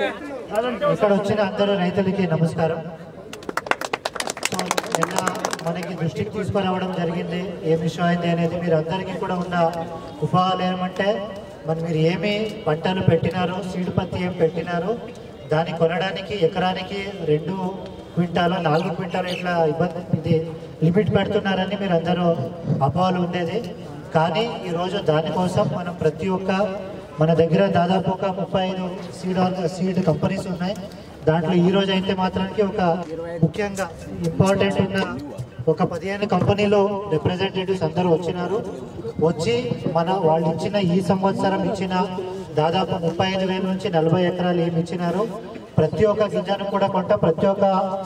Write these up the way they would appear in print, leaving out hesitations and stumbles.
ఇక్కడ వచ్చిన అందరూ రైతులకి నమస్కారం. సో నిన్న మనకి దృష్టికి తీసుకురావడం జరిగింది ఏ విషయం అయింది అనేది. మీరు అందరికీ కూడా ఉన్న ఉపాయాలు ఏమంటే మరి మీరు ఏమి పంటలు పెట్టినారో సీడ్ పత్తి ఏం పెట్టినారో దాన్ని కొనడానికి ఎకరానికి 2 క్వింటాలు 4 క్వింటాలు ఇట్లా ఇబ్బంది ఇది లిమిట్ పెడుతున్నారని మీరు అందరూ అపోహలు ఉండేది. కానీ ఈరోజు దానికోసం మనం ప్రతి ఒక్క మన దగ్గర దాదాపు ఒక 35 సీడ్ కంపెనీస్ ఉన్నాయి. దాంట్లో ఈరోజు అయితే మాత్రానికి ఒక ముఖ్యంగా ఇంపార్టెంట్ ఉన్న ఒక 15 కంపెనీలు రిప్రజెంటేటివ్స్ అందరూ వచ్చినారు. వచ్చి వాళ్ళు ఇచ్చిన ఈ సంవత్సరం ఇచ్చిన దాదాపు 35,000 నుంచి 40 ఎకరాలు ఏమి ఇచ్చినారో ప్రతి ఒక్క గింజను కూడా కొంటాం, ప్రతి ఒక్క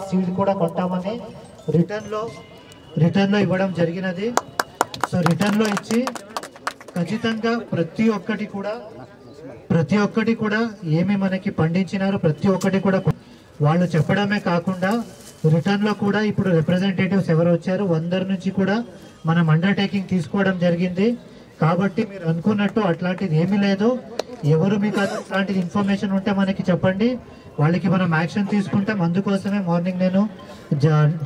సీడ్ కూడా కొంటామని రిటర్న్లో ఇవ్వడం జరిగినది. సో రిటర్న్లో ఇచ్చి ఖచ్చితంగా ప్రతి ఒక్కటి కూడా ఏమి మనకి పండించినారో ప్రతి ఒక్కటి కూడా వాళ్ళు చెప్పడమే కాకుండా రిటర్న్లో కూడా ఇప్పుడు రిప్రజెంటేటివ్స్ ఎవరు వచ్చారు 100 నుంచి కూడా మనం అండర్టేకింగ్ తీసుకోవడం జరిగింది. కాబట్టి మీరు అనుకున్నట్టు అట్లాంటిది ఏమీ లేదు. ఎవరు మీకు అట్లాంటి ఇన్ఫర్మేషన్ ఉంటే మనకి చెప్పండి, వాళ్ళకి మనం యాక్షన్ తీసుకుంటాం. అందుకోసమే మార్నింగ్ నేను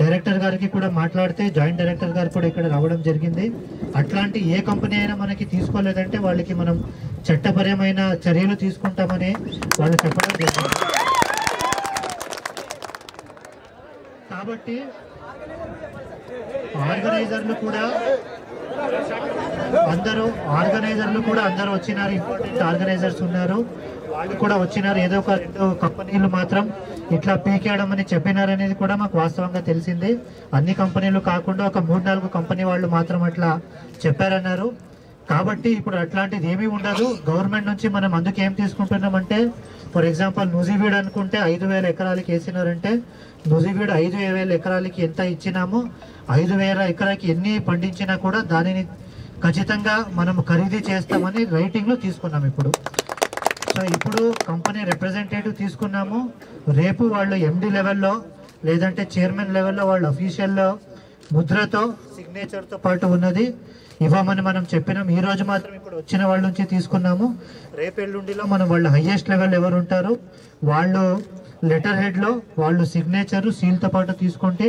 డైరెక్టర్ గారికి కూడా మాట్లాడితే జాయింట్ డైరెక్టర్ గారు కూడా ఇక్కడ రావడం జరిగింది. అట్లాంటి ఏ కంపెనీ అయినా మనకి తీసుకోలేదంటే వాళ్ళకి మనం చట్టపరమైన చర్యలు తీసుకుంటామని వాళ్ళు చెప్పడం జరిగింది. కాబట్టి ఆర్గనైజర్లు కూడా అందరూ వచ్చినారు. ఇంపార్టెంట్ ఆర్గనైజర్స్ ఉన్నారు, వాళ్ళు కూడా వచ్చినారు. ఏదో ఒక 2 కంపెనీలు మాత్రం ఇట్లా పీకేయడం అని చెప్పినారనేది కూడా మాకు వాస్తవంగా తెలిసింది. అన్ని కంపెనీలు కాకుండా ఒక 3-4 కంపెనీ వాళ్ళు మాత్రం అట్లా చెప్పారన్నారు. కాబట్టి ఇప్పుడు అట్లాంటిది ఏమీ ఉండదు. గవర్నమెంట్ నుంచి మనం అందుకు ఏం తీసుకుంటున్నామంటే ఫర్ ఎగ్జాంపుల్ నుజివీడ్ అనుకుంటే 5,000 ఎకరాలకి వేసినారంటే నుజివీడ్ 5,000 ఎకరాలకి ఎంత ఇచ్చినామో 5,000 ఎకరాలకి ఎన్ని పండించినా కూడా దానిని ఖచ్చితంగా మనం ఖరీదు చేస్తామని రైటింగ్లో తీసుకున్నాం ఇప్పుడు. సో ఇప్పుడు కంపెనీ రిప్రజెంటేటివ్ తీసుకున్నాము. రేపు వాళ్ళు ఎండి లెవెల్లో లేదంటే చైర్మన్ లెవెల్లో వాళ్ళు అఫీషియల్లో ముద్రతో సిగ్నేచర్తో పాటు ఉన్నది ఇవ్వమని మనం చెప్పినాం. ఈ రోజు మాత్రం ఇప్పుడు వచ్చిన వాళ్ళ నుంచి తీసుకున్నాము. రేపు ఎల్లుండిలో మనం వాళ్ళు హైయెస్ట్ లెవెల్ ఎవరు ఉంటారు వాళ్ళు లెటర్ హెడ్లో వాళ్ళు సిగ్నేచరు సీల్తో పాటు తీసుకుంటే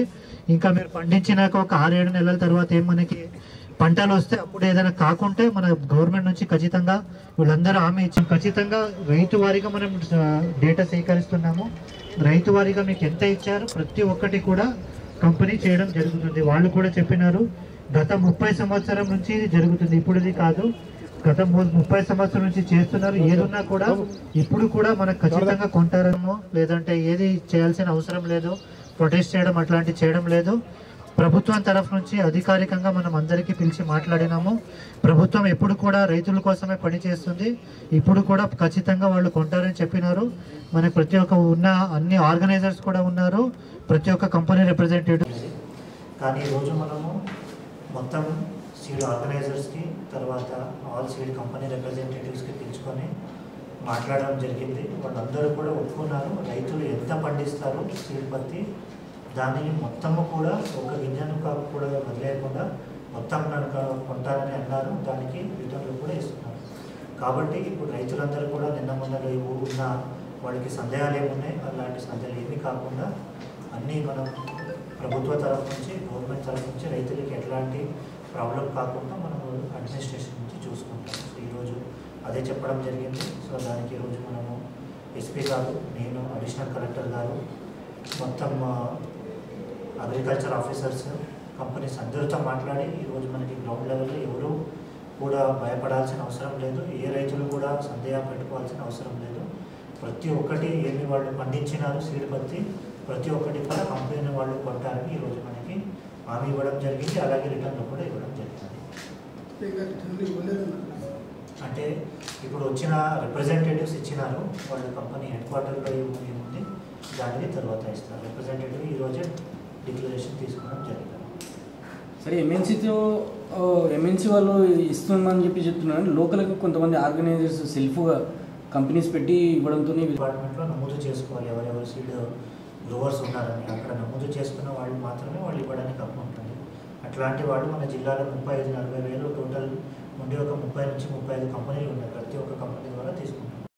ఇంకా మీరు పండించినాక ఒక 6-7 నెలల తర్వాత ఏం మనకి పంటలు వస్తే అప్పుడు ఏదైనా కాకుంటే మన గవర్నమెంట్ నుంచి ఖచ్చితంగా వీళ్ళందరూ హామీ ఇచ్చి ఖచ్చితంగా రైతు వారీగా మనం డేటా సేకరిస్తున్నాము. రైతు వారీగా మీకు ఎంత ఇచ్చారు ప్రతి ఒక్కటి కూడా కంపెనీ చేయడం జరుగుతుంది. వాళ్ళు కూడా చెప్పినారు గత 30 సంవత్సరం నుంచి ఇది జరుగుతుంది, ఇప్పుడు ఇది కాదు. గత 30 సంవత్సరం నుంచి చేస్తున్నారు. ఏదున్నా కూడా ఇప్పుడు కూడా మనకు ఖచ్చితంగా కొంటారేమో లేదంటే ఏది చేయాల్సిన అవసరం లేదు, ప్రొటెస్ట్ చేయడం అట్లాంటివి చేయడం లేదు. ప్రభుత్వం తరఫు నుంచి అధికారికంగా మనం అందరికీ పిలిచి మాట్లాడినాము. ప్రభుత్వం ఎప్పుడు కూడా రైతుల కోసమే పనిచేస్తుంది. ఇప్పుడు కూడా ఖచ్చితంగా వాళ్ళు కొంటారని చెప్పినారు. మనకు ప్రతి ఒక్క ఉన్న అన్ని ఆర్గనైజర్స్ కూడా ఉన్నారు, ప్రతి ఒక్క కంపెనీ రిప్రజెంటేటివ్. కానీ ఈరోజు మనము మొత్తం సీడ్ ఆర్గనైజర్స్కి తర్వాత ఆల్ సీడ్ కంపెనీ రిప్రజెంటేటివ్స్కి పిలుచుకొని మాట్లాడడం జరిగింది. వాళ్ళందరూ కూడా ఒప్పుకున్నారు రైతులు ఎంత పండిస్తారు సీడ్ పత్తి దానిని మొత్తము కూడా ఒక గింజను కూడా వదిలేయకుండా మొత్తం కొంటారని అన్నారు. దానికి రిటర్న్లు కూడా ఇస్తున్నారు. కాబట్టి ఇప్పుడు రైతులందరూ కూడా నిన్న మొన్న ఉన్న వాళ్ళకి సందేహాలు ఏమున్నాయి అలాంటి సందేహాలు ఏమీ కాకుండా అన్నీ మనం ప్రభుత్వ తరఫు నుంచి గవర్నమెంట్ తరఫు నుంచి రైతులకి ఎట్లాంటి ప్రాబ్లం కాకుండా మనం అడ్మినిస్ట్రేషన్ నుంచి చూసుకుంటాం. సో ఈరోజు అదే చెప్పడం జరిగింది. సో దానికి ఈరోజు మనము ఎస్పీ గారు, నేను, అడిషనల్ కలెక్టర్ గారు, మొత్తం అగ్రికల్చర్ ఆఫీసర్స్, కంపెనీస్ అందరితో మాట్లాడి ఈరోజు మనకి గ్రౌండ్ లెవెల్లో ఎవరు కూడా భయపడాల్సిన అవసరం లేదు, ఏ రైతులు కూడా సందేహం పెట్టుకోవాల్సిన అవసరం లేదు. ప్రతి ఒక్కటి ఏమి వాళ్ళు పండించినారు సీడ్ పత్తి ప్రతి ఒక్కటి కూడా కంపెనీ వాళ్ళు కొంటారని ఈరోజు మనకి హామీ ఇవ్వడం జరిగింది. అలాగే రిటర్న్లు కూడా ఇవ్వడం జరుగుతుంది. అంటే ఇప్పుడు వచ్చిన రిప్రజెంటేటివ్స్ ఇచ్చినారు, వాళ్ళు కంపెనీ హెడ్ క్వార్టర్లో ఏముంది దానికి తర్వాత ఇస్తారు. రిప్రజెంటేటివ్ ఈరోజే డిక్లరేషన్ తీసుకోవడం జరిగింది. సరే ఎంఎన్సీ వాళ్ళు ఇస్తున్నామని చెప్తున్నారు. లోకల్గా కొంతమంది ఆర్గనైజర్స్ సెల్ఫ్గా కంపెనీస్ పెట్టి ఇవ్వడంతో డిపార్ట్మెంట్లో నమోదు చేసుకోవాలి ఎవరెవరు సీడ్ గ్రోవర్స్ ఉన్నారని. అక్కడ నమోదు చేసుకున్న వాళ్ళు మాత్రమే వాళ్ళు ఇవ్వడానికి హక్కు ఉంటుంది. అట్లాంటి వాళ్ళు మన జిల్లాలో 35-40 వేలు టోటల్ ఉండి ఒక 30 నుంచి 35 కంపెనీలు ఉన్నాయి. ప్రతి ఒక్క కంపెనీ ద్వారా తీసుకుంటారు.